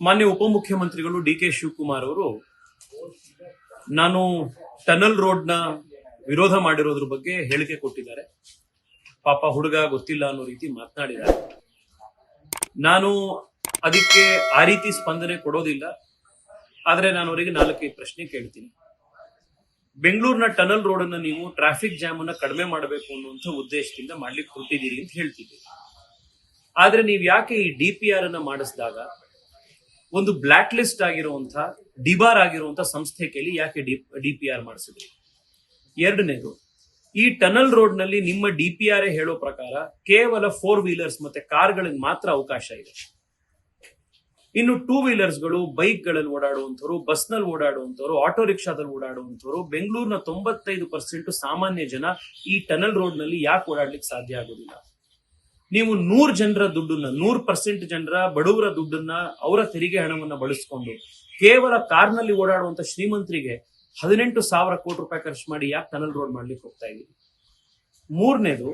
ಮಾನ್ಯ ಉಪಮುಖ್ಯಮಂತ್ರಿಗಳು ಡಿ.ಕೆ. ಶಿವಕುಮಾರ್ ಅವರು ನಾನು ಟನಲ್ ರೋಡ್ನ ವಿರೋಧ ಮಾಡಿರೋದ್ರ ಬಗ್ಗೆ ಹೇಳಿಕೆ ಕೊಟ್ಟಿದ್ದಾರೆ. ಪಾಪ ಹುಡುಗ ಗೊತ್ತಿಲ್ಲ ಅನ್ನೋ ರೀತಿ ಮಾತನಾಡಿದ್ದಾರೆ. ನಾನು ಅದಕ್ಕೆ ಆ ರೀತಿ ಸ್ಪಂದನೆ ಕೊಡೋದಿಲ್ಲ. ಆದ್ರೆ ನಾನು ಅವರಿಗೆ 4-5 ಪ್ರಶ್ನೆ ಕೇಳ್ತೀನಿ. ಬೆಂಗಳೂರಿನ ಟನಲ್ ರೋಡ್ ಅನ್ನ ನೀವು ಟ್ರಾಫಿಕ್ ಜಾಮ್ ಅನ್ನ ಕಡಿಮೆ ಮಾಡಬೇಕು ಅನ್ನುವಂಥ ಉದ್ದೇಶದಿಂದ ಮಾಡ್ಲಿಕ್ಕೆ ಹೊರಟಿದ್ದೀರಿ ಅಂತ ಹೇಳ್ತಿದ್ದೀರಿ. ಆದ್ರೆ ನೀವು ಯಾಕೆ ಈ DPR ಅನ್ನ ಮಾಡಿಸಿದಾಗ ಒಂದು ಬ್ಲಾಕ್ ಲಿಸ್ಟ್ ಆಗಿರುವಂತ ಡಿಬಾರ್ ಆಗಿರುವಂತ ಸಂಸ್ಥೆ ಕೈಲಿ ಯಾಕೆ DPR ಮಾಡಿಸಿದ್ರಿ? ಎರಡನೇದು, ಈ ಟನಲ್ ರೋಡ್ ನಲ್ಲಿ ನಿಮ್ಮ DPR ಹೇಳೋ ಪ್ರಕಾರ ಕೇವಲ 4 ವೀಲರ್ಸ್ ಮತ್ತೆ ಕಾರ್ಗಳಿಗೆ ಮಾತ್ರ ಅವಕಾಶ ಇದೆ. ಇನ್ನು 2 ವೀಲರ್ಸ್ಗಳು ಬೈಕ್ ಗಳಲ್ಲಿ ಓಡಾಡುವಂತವ್ರು, ಬಸ್ ನಲ್ಲಿ ಓಡಾಡುವಂತವ್ರು, ಆಟೋ ರಿಕ್ಷಾದಲ್ಲಿ ಓಡಾಡುವಂತವ್ರು, ಬೆಂಗಳೂರಿನ 95% ಸಾಮಾನ್ಯ ಜನ ಈ ಟನಲ್ ರೋಡ್ ನಲ್ಲಿ ಯಾಕೆ ಓಡಾಡ್ಲಿಕ್ಕೆ ಸಾಧ್ಯ ಆಗೋದಿಲ್ಲ? ನೀವು 100 ಜನರ ದುಡ್ಡನ್ನ 100% ಜನರ ಬಡವರ ದುಡ್ಡನ್ನ ಅವರ ತೆರಿಗೆ ಹಣವನ್ನ ಬಳಸಿಕೊಂಡು ಕೇವಲ ಕಾರ್ನಲ್ಲಿ ಓಡಾಡುವಂತ ಶ್ರೀಮಂತರಿಗೆ 18,000 ಕೋಟಿ ರೂಪಾಯಿ ಖರ್ಚು ಮಾಡಿ ಯಾಕೆ ಟನಲ್ ರೋಡ್ ಮಾಡ್ಲಿಕ್ಕೆ ಹೋಗ್ತಾ ಇದ್ದೀವಿ? ಮೂರನೇದು,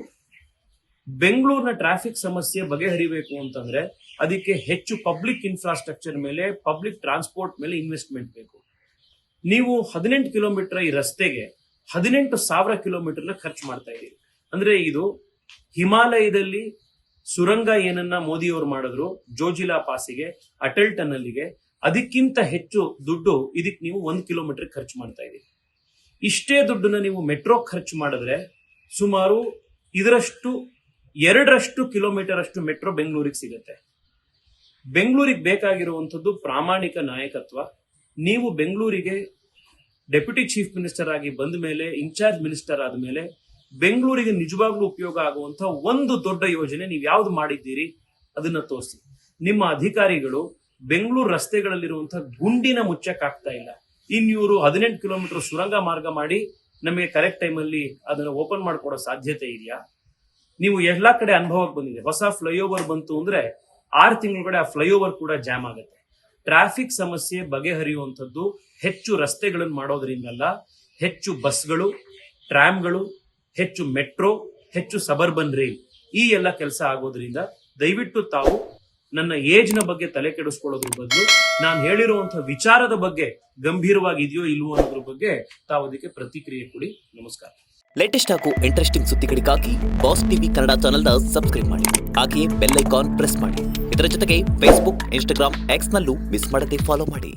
ಬೆಂಗಳೂರಿನ ಟ್ರಾಫಿಕ್ ಸಮಸ್ಯೆ ಬಗೆಹರಿಬೇಕು ಅಂತಂದ್ರೆ ಅದಕ್ಕೆ ಹೆಚ್ಚು ಪಬ್ಲಿಕ್ ಇನ್ಫ್ರಾಸ್ಟ್ರಕ್ಚರ್ ಮೇಲೆ, ಪಬ್ಲಿಕ್ ಟ್ರಾನ್ಸ್ಪೋರ್ಟ್ ಮೇಲೆ ಇನ್ವೆಸ್ಟ್ಮೆಂಟ್ ಬೇಕು. ನೀವು 18 ಕಿಲೋಮೀಟರ್ ಈ ರಸ್ತೆಗೆ 18,000 ಕಿಲೋಮೀಟರ್ನ ಖರ್ಚು ಮಾಡ್ತಾ ಇದ್ದೀರಿ. ಅಂದ್ರೆ ಇದು ಹಿಮಾಲಯದಲ್ಲಿ ಸುರಂಗ ಏನನ್ನ ಮೋದಿಯವರು ಮಾಡಿದ್ರು ಜೋಜಿಲಾ ಪಾಸಿಗೆ, ಅಟಲ್ ಟನಲ್ಗೆ, ಅದಕ್ಕಿಂತ ಹೆಚ್ಚು ದುಡ್ಡು ಇದಕ್ಕೆ ನೀವು 1 ಕಿಲೋಮೀಟರ್ ಖರ್ಚು ಮಾಡ್ತಾ ಇದ್ದೀರಿ. ಇಷ್ಟೇ ದುಡ್ಡನ್ನ ನೀವು ಮೆಟ್ರೋ ಖರ್ಚು ಮಾಡಿದ್ರೆ ಸುಮಾರು ಇದರಷ್ಟು 2 ಕಿಲೋಮೀಟರ್ ಅಷ್ಟು ಮೆಟ್ರೋ ಬೆಂಗಳೂರಿಗೆ ಸಿಗುತ್ತೆ. ಬೆಂಗಳೂರಿಗೆ ಬೇಕಾಗಿರುವಂಥದ್ದು ಪ್ರಾಮಾಣಿಕ ನಾಯಕತ್ವ. ನೀವು ಬೆಂಗಳೂರಿಗೆ ಡೆಪ್ಯೂಟಿ ಚೀಫ್ ಮಿನಿಸ್ಟರ್ ಆಗಿ ಬಂದ ಮೇಲೆ, ಇನ್ಚಾರ್ಜ್ ಮಿನಿಸ್ಟರ್ ಆದ್ಮೇಲೆ ಬೆಂಗಳೂರಿಗೆ ನಿಜವಾಗ್ಲೂ ಉಪಯೋಗ ಆಗುವಂತ ಒಂದು ದೊಡ್ಡ ಯೋಜನೆ ನೀವು ಯಾವ್ದು ಮಾಡಿದ್ದೀರಿ ಅದನ್ನ ತೋರಿಸಿ. ನಿಮ್ಮ ಅಧಿಕಾರಿಗಳು ಬೆಂಗಳೂರು ರಸ್ತೆಗಳಲ್ಲಿರುವಂತಹ ಗುಂಡಿನ ಮುಚ್ಚಕ್ಕಾಗ್ತಾ ಇಲ್ಲ. ಇವರು 18 ಕಿಲೋಮೀಟರ್ ಸುರಂಗ ಮಾರ್ಗ ಮಾಡಿ ನಮಗೆ ಕರೆಕ್ಟ್ ಟೈಮಲ್ಲಿ ಅದನ್ನ ಓಪನ್ ಮಾಡ್ಕೊಡೋ ಸಾಧ್ಯತೆ ಇದೆಯಾ? ನೀವು ಎಲ್ಲಾ ಕಡೆ ಅನುಭವಕ್ಕೆ ಬಂದಿದೆ. ಹೊಸ ಫ್ಲೈಓವರ್ ಬಂತು ಅಂದ್ರೆ 6 ತಿಂಗಳ ಆ ಫ್ಲೈಓವರ್ ಕೂಡ ಜಾಮ್ ಆಗುತ್ತೆ. ಟ್ರಾಫಿಕ್ ಸಮಸ್ಯೆ ಬಗೆಹರಿಯುವಂಥದ್ದು ಹೆಚ್ಚು ರಸ್ತೆಗಳನ್ನು ಮಾಡೋದ್ರಿಂದಲ್ಲ, ಹೆಚ್ಚು ಬಸ್ಗಳು, ಟ್ರಾಮ್ಗಳು, ಹೆಚ್ಚು ಮೆಟ್ರೋ, ಹೆಚ್ಚು ಸಬರ್ಬನ್ ರೈಲ್, ಈ ಎಲ್ಲ ಕೆಲಸ ಆಗೋದ್ರಿಂದ ದಯವಿಟ್ಟು ತಾವು ನನ್ನ ಏಜ್ನ ಬಗ್ಗೆ ತಲೆ ಕೆಡಿಸ್ಕೊಳ್ಳೋದ್ರ ಬದಲು ನಾನು ಹೇಳಿರುವಂತಹ ವಿಚಾರದ ಬಗ್ಗೆ ಗಂಭೀರವಾಗಿದೆಯೋ ಇಲ್ವೋ ಅನ್ನೋದ್ರ ಬಗ್ಗೆ ತಾವು ಅದಕ್ಕೆ ಪ್ರತಿಕ್ರಿಯೆ ಕೊಡಿ. ನಮಸ್ಕಾರ. ಲೇಟೆಸ್ಟ್ ಹಾಗೂ ಇಂಟ್ರೆಸ್ಟಿಂಗ್ ಸುದ್ದಿಗಳಿಗಾಗಿ ಬಾಸ್ ಟಿವಿ ಕನ್ನಡ ಚಾನೆಲ್ನ ಸಬ್ಸ್ಕ್ರೈಬ್ ಮಾಡಿ. ಹಾಗೆಯೇ ಬೆಲ್ ಐಕಾನ್ ಪ್ರೆಸ್ ಮಾಡಿ. ಇದರ ಜೊತೆಗೆ ಫೇಸ್ಬುಕ್, ಇನ್ಸ್ಟಾಗ್ರಾಮ್, ಎಕ್ಸ್ ನಲ್ಲೂ ಮಿಸ್ ಮಾಡದೆ ಫಾಲೋ ಮಾಡಿ.